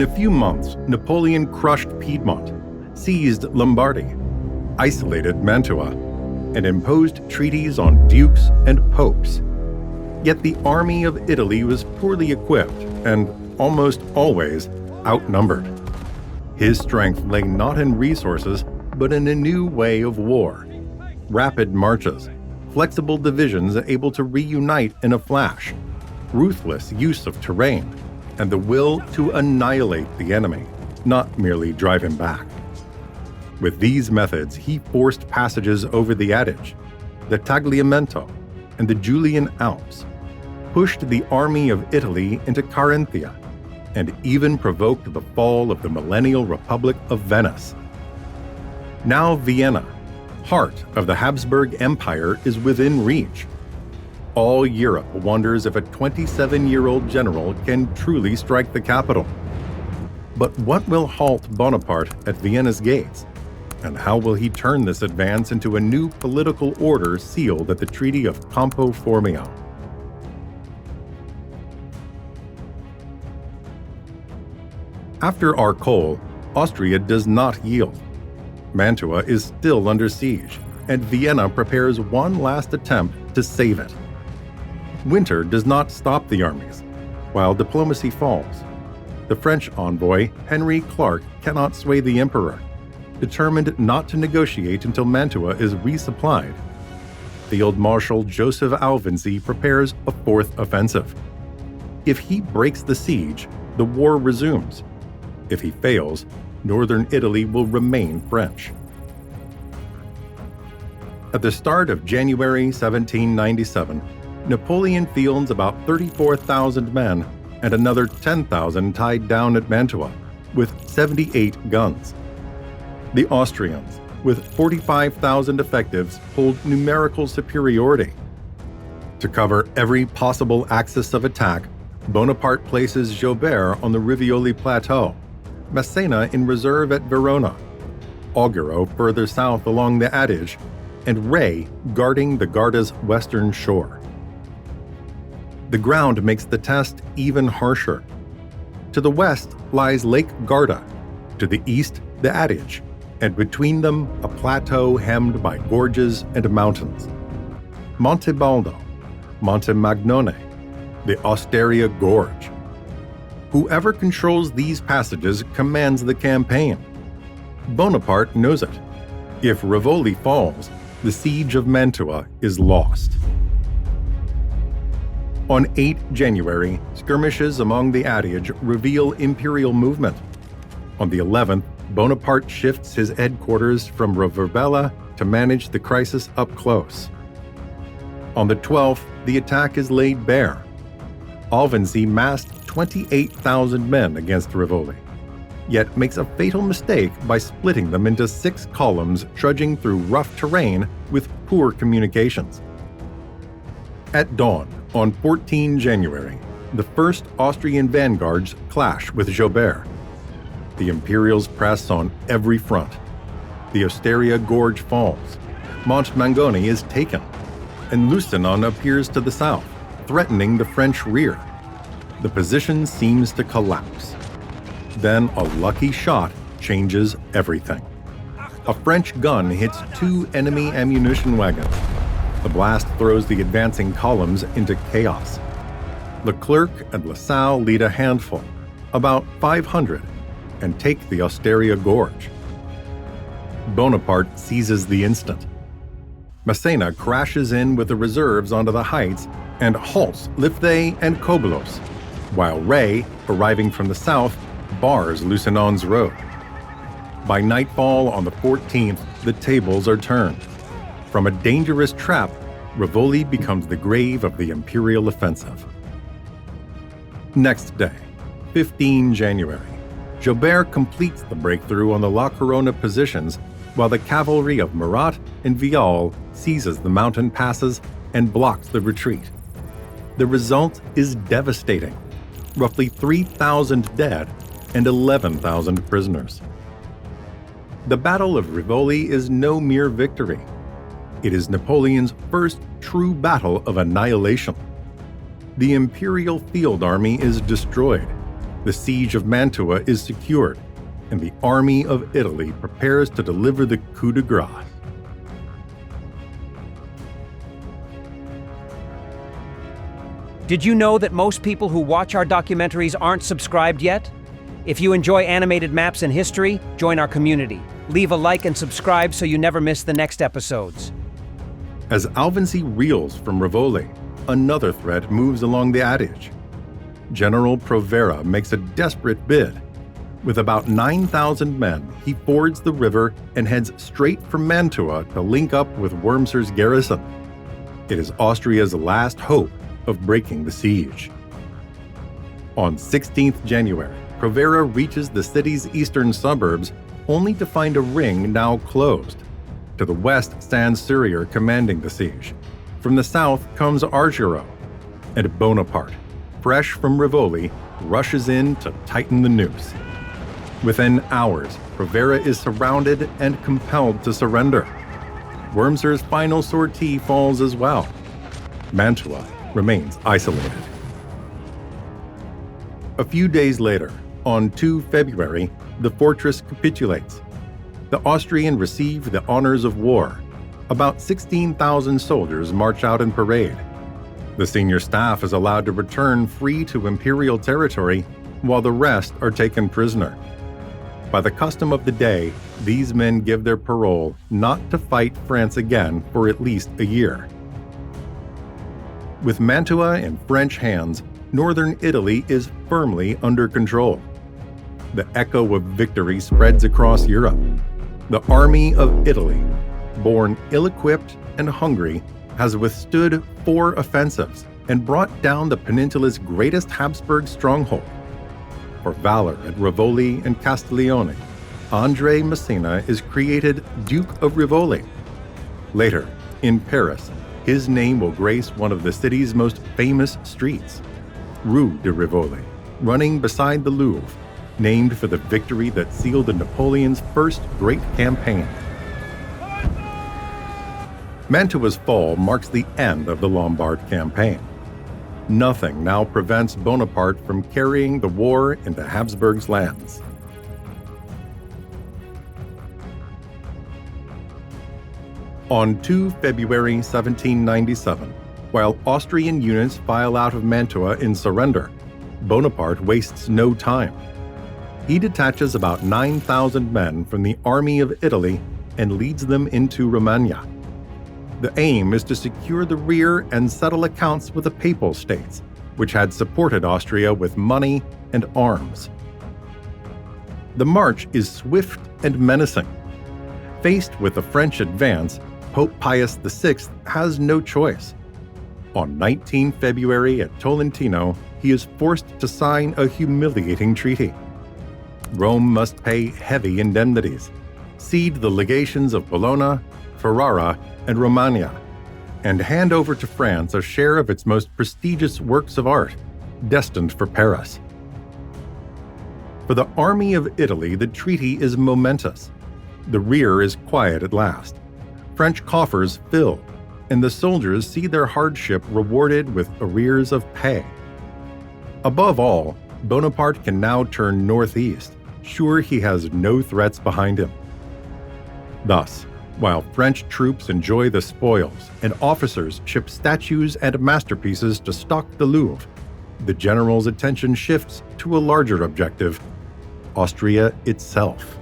In a few months, Napoleon crushed Piedmont, seized Lombardy, isolated Mantua, and imposed treaties on dukes and popes. Yet the army of Italy was poorly equipped and almost always outnumbered. His strength lay not in resources, but in a new way of war. Rapid marches, flexible divisions able to reunite in a flash, ruthless use of terrain, and the will to annihilate the enemy, not merely drive him back. With these methods, he forced passages over the Adige, the Tagliamento, and the Julian Alps, pushed the army of Italy into Carinthia, and even provoked the fall of the millennial Republic of Venice. Now Vienna, heart of the Habsburg Empire, is within reach. All Europe wonders if a 27-year-old general can truly strike the capital. But what will halt Bonaparte at Vienna's gates? And how will he turn this advance into a new political order sealed at the Treaty of Campo Formio? After Arcole, Austria does not yield. Mantua is still under siege, and Vienna prepares one last attempt to save it. Winter does not stop the armies, while diplomacy falls. The French envoy, Henry Clark, cannot sway the emperor, determined not to negotiate until Mantua is resupplied. Field Marshal Joseph Alvinczy prepares a fourth offensive. If he breaks the siege, the war resumes. If he fails, northern Italy will remain French. At the start of January 1797, Napoleon fields about 34,000 men and another 10,000 tied down at Mantua, with 78 guns. The Austrians, with 45,000 effectives, hold numerical superiority. To cover every possible axis of attack, Bonaparte places Joubert on the Rivoli Plateau, Massena in reserve at Verona, Auguero further south along the Adige, and Ray guarding the Garda's western shore. The ground makes the test even harsher. To the west lies Lake Garda, to the east the Adige, and between them a plateau hemmed by gorges and mountains. Monte Baldo, Monte Magnone, the Osteria Gorge. Whoever controls these passages commands the campaign. Bonaparte knows it. If Rivoli falls, the siege of Mantua is lost. On 8 January, skirmishes among the Adige reveal imperial movement. On the 11th, Bonaparte shifts his headquarters from Roverbella to manage the crisis up close. On the 12th, the attack is laid bare. Alvinczy massed 28,000 men against Rivoli, yet makes a fatal mistake by splitting them into 6 columns trudging through rough terrain with poor communications. At dawn, on 14 January, the first Austrian vanguards clash with Joubert. The Imperials press on every front. The Osteria Gorge falls. Montmagone is taken, and Lusignan appears to the south, threatening the French rear. The position seems to collapse. Then a lucky shot changes everything. A French gun hits 2 enemy ammunition wagons. The blast throws the advancing columns into chaos. Leclerc and LaSalle lead a handful, about 500, and take the Osteria Gorge. Bonaparte seizes the instant. Massena crashes in with the reserves onto the heights and halts Liffey and Koblos, while Ray, arriving from the south, bars Lusignan's road. By nightfall on the 14th, the tables are turned. From a dangerous trap, Rivoli becomes the grave of the imperial offensive. Next day, 15 January, Joubert completes the breakthrough on the La Corona positions, while the cavalry of Murat and Vial seizes the mountain passes and blocks the retreat. The result is devastating: roughly 3,000 dead and 11,000 prisoners. The Battle of Rivoli is no mere victory. It is Napoleon's first true battle of annihilation. The imperial field army is destroyed. The siege of Mantua is secured, and the army of Italy prepares to deliver the coup de grace. Did you know that most people who watch our documentaries aren't subscribed yet? If you enjoy animated maps and history, join our community. Leave a like and subscribe so you never miss the next episodes. As Alvinczy reels from Rivoli, another threat moves along the Adige. General Favorita makes a desperate bid. With about 9,000 men, he fords the river and heads straight for Mantua to link up with Wurmser's garrison. It is Austria's last hope of breaking the siege. On 16th January, Favorita reaches the city's eastern suburbs only to find a ring now closed. To the west stands Surrier commanding the siege. From the south comes Arcole, and Bonaparte, fresh from Rivoli, rushes in to tighten the noose. Within hours, Favorita is surrounded and compelled to surrender. Wurmser's final sortie falls as well. Mantua remains isolated. A few days later, on 2 February, the fortress capitulates. The Austrians receive the honors of war. About 16,000 soldiers march out in parade. The senior staff is allowed to return free to imperial territory, while the rest are taken prisoner. By the custom of the day, these men give their parole not to fight France again for at least a year. With Mantua in French hands, northern Italy is firmly under control. The echo of victory spreads across Europe. The army of Italy, born ill-equipped and hungry, has withstood 4 offensives and brought down the peninsula's greatest Habsburg stronghold. For valor at Rivoli and Castiglione, Andrea Massena is created Duke of Rivoli. Later, in Paris, his name will grace one of the city's most famous streets, Rue de Rivoli, running beside the Louvre, named for the victory that sealed Napoleon's first great campaign. Mantua's fall marks the end of the Lombard campaign. Nothing now prevents Bonaparte from carrying the war into Habsburg's lands. On 2 February 1797, while Austrian units file out of Mantua in surrender, Bonaparte wastes no time. He detaches about 9,000 men from the army of Italy and leads them into Romagna. The aim is to secure the rear and settle accounts with the Papal States, which had supported Austria with money and arms. The march is swift and menacing. Faced with the French advance, Pope Pius VI has no choice. On 19 February at Tolentino, he is forced to sign a humiliating treaty. Rome must pay heavy indemnities, cede the legations of Bologna, Ferrara, and Romagna, and hand over to France a share of its most prestigious works of art, destined for Paris. For the army of Italy, the treaty is momentous. The rear is quiet at last. French coffers fill, and the soldiers see their hardship rewarded with arrears of pay. Above all, Bonaparte can now turn northeast, sure he has no threats behind him. Thus, while French troops enjoy the spoils and officers ship statues and masterpieces to stock the Louvre, the general's attention shifts to a larger objective: Austria itself.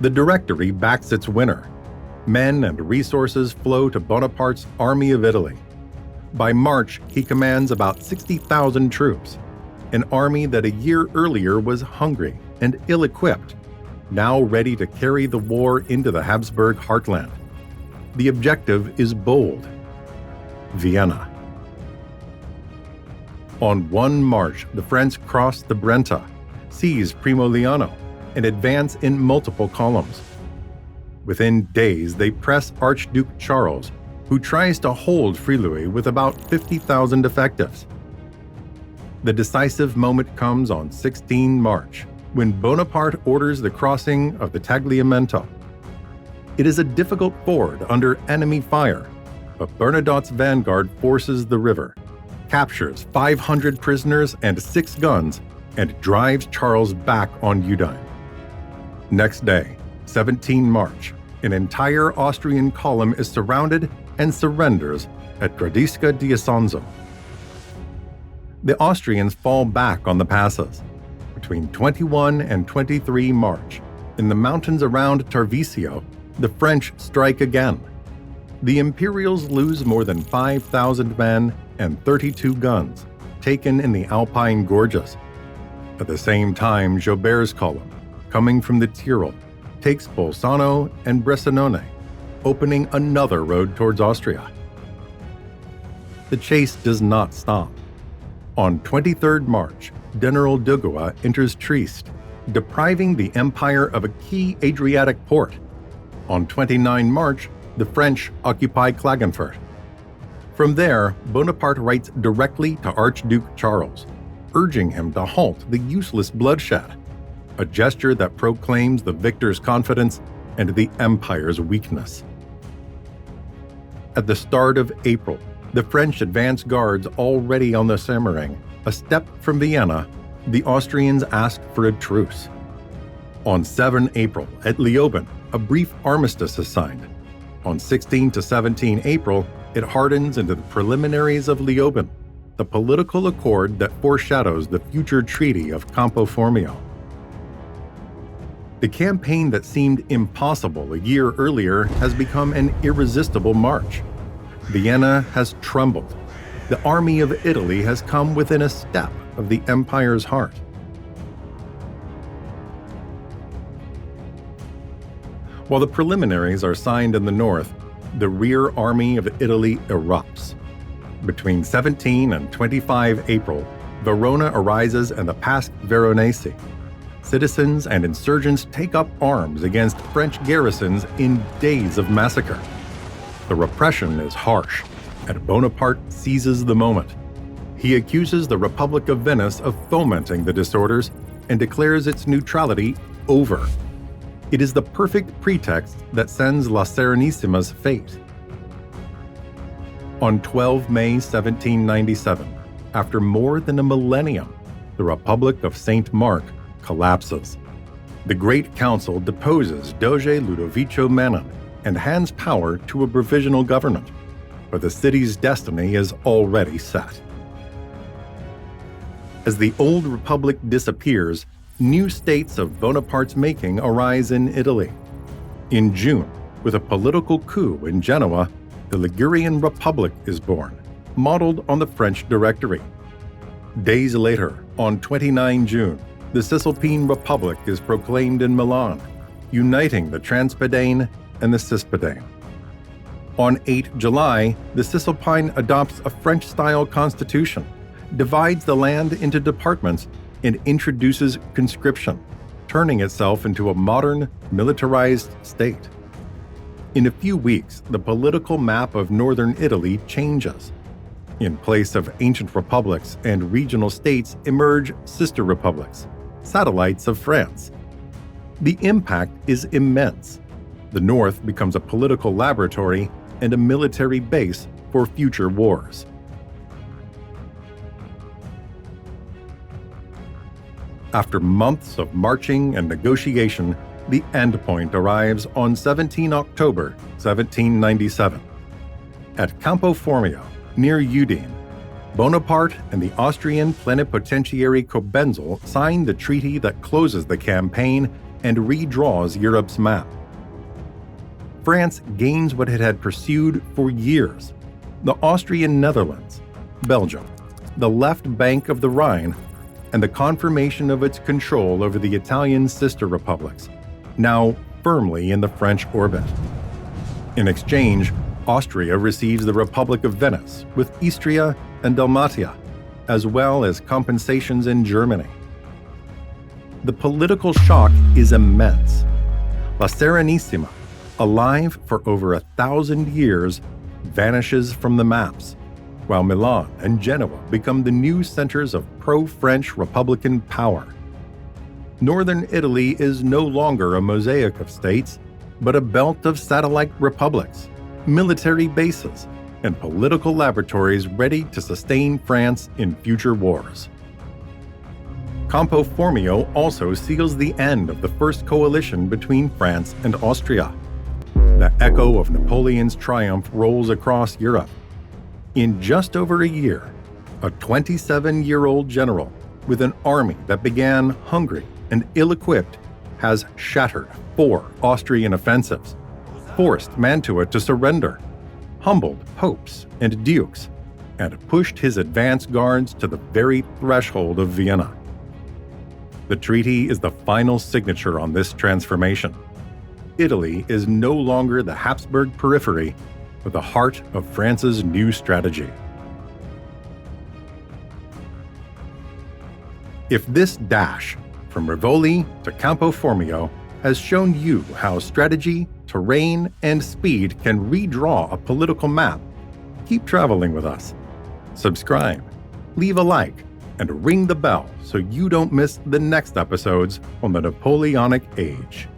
The Directory backs its winner. Men and resources flow to Bonaparte's Army of Italy. By March, he commands about 60,000 troops, an army that a year earlier was hungry and ill-equipped, now ready to carry the war into the Habsburg heartland. The objective is bold: Vienna. On 1 March, the French cross the Brenta, seize Primo-Liano, and advance in multiple columns. Within days, they press Archduke Charles, who tries to hold Friuli with about 50,000 effectives. The decisive moment comes on 16 March, when Bonaparte orders the crossing of the Tagliamento. It is a difficult ford under enemy fire, but Bernadotte's vanguard forces the river, captures 500 prisoners and 6 guns, and drives Charles back on Udine. Next day, 17 March, an entire Austrian column is surrounded and surrenders at Gradisca di Isonzo. The Austrians fall back on the passes. Between 21 and 23 March, in the mountains around Tarvisio, the French strike again. The Imperials lose more than 5,000 men and 32 guns, taken in the Alpine gorges. At the same time, Jobert's column, coming from the Tyrol, takes Bolzano and Bressanone, opening another road towards Austria. The chase does not stop. On 23rd March, General Dugois enters Trieste, depriving the empire of a key Adriatic port. On 29 March, the French occupy Klagenfurt. From there, Bonaparte writes directly to Archduke Charles, urging him to halt the useless bloodshed, a gesture that proclaims the victor's confidence and the empire's weakness. At the start of April, the French advance guards already on the Semmering, a step from Vienna, the Austrians asked for a truce. On 7 April, at Leoben, a brief armistice is signed. On 16 to 17 April, it hardens into the preliminaries of Leoben, the political accord that foreshadows the future Treaty of Campo Formio. The campaign that seemed impossible a year earlier has become an irresistible march. Vienna has trembled. The army of Italy has come within a step of the empire's heart. While the preliminaries are signed in the north, the rear army of Italy erupts. Between 17 and 25 April, Verona arises in the Pass Veronese. Citizens and insurgents take up arms against French garrisons in days of massacre. The repression is harsh, and Bonaparte seizes the moment. He accuses the Republic of Venice of fomenting the disorders and declares its neutrality over. It is the perfect pretext that sends La Serenissimi's fate. On 12 May 1797, after more than a millennium, the Republic of St. Mark collapses. The Great Council deposes Doge Ludovico Manon and hands power to a provisional government, but the city's destiny is already set. As the old republic disappears, new states of Bonaparte's making arise in Italy. In June, with a political coup in Genoa, the Ligurian Republic is born, modeled on the French Directory. Days later, on 29 June, the Cisalpine Republic is proclaimed in Milan, uniting the Transpadane and the Cispadane. On 8 July, the Cisalpine adopts a French-style constitution, divides the land into departments, and introduces conscription, turning itself into a modern, militarized state. In a few weeks, the political map of northern Italy changes. In place of ancient republics and regional states emerge sister republics, satellites of France. The impact is immense. The north becomes a political laboratory and a military base for future wars. After months of marching and negotiation, the endpoint arrives on 17 October 1797. At Campo Formio, near Udine, Bonaparte and the Austrian plenipotentiary Cobenzl sign the treaty that closes the campaign and redraws Europe's map. France gains what it had pursued for years: the Austrian Netherlands, Belgium, the left bank of the Rhine, and the confirmation of its control over the Italian sister republics, now firmly in the French orbit. In exchange, Austria receives the Republic of Venice with Istria and Dalmatia, as well as compensations in Germany. The political shock is immense. La Serenissima, alive for over 1,000 years, vanishes from the maps, while Milan and Genoa become the new centers of pro-French Republican power. Northern Italy is no longer a mosaic of states, but a belt of satellite republics, military bases, and political laboratories ready to sustain France in future wars. Campo Formio also seals the end of the first coalition between France and Austria. The echo of Napoleon's triumph rolls across Europe. In just over a year, a 27-year-old general with an army that began hungry and ill-equipped has shattered 4 Austrian offensives, forced Mantua to surrender, humbled popes and dukes, and pushed his advance guards to the very threshold of Vienna. The treaty is the final signature on this transformation. Italy is no longer the Habsburg periphery, but the heart of France's new strategy. If this dash from Rivoli to Campo Formio has shown you how strategy, terrain, and speed can redraw a political map, keep traveling with us. Subscribe, leave a like, and ring the bell so you don't miss the next episodes on the Napoleonic Age.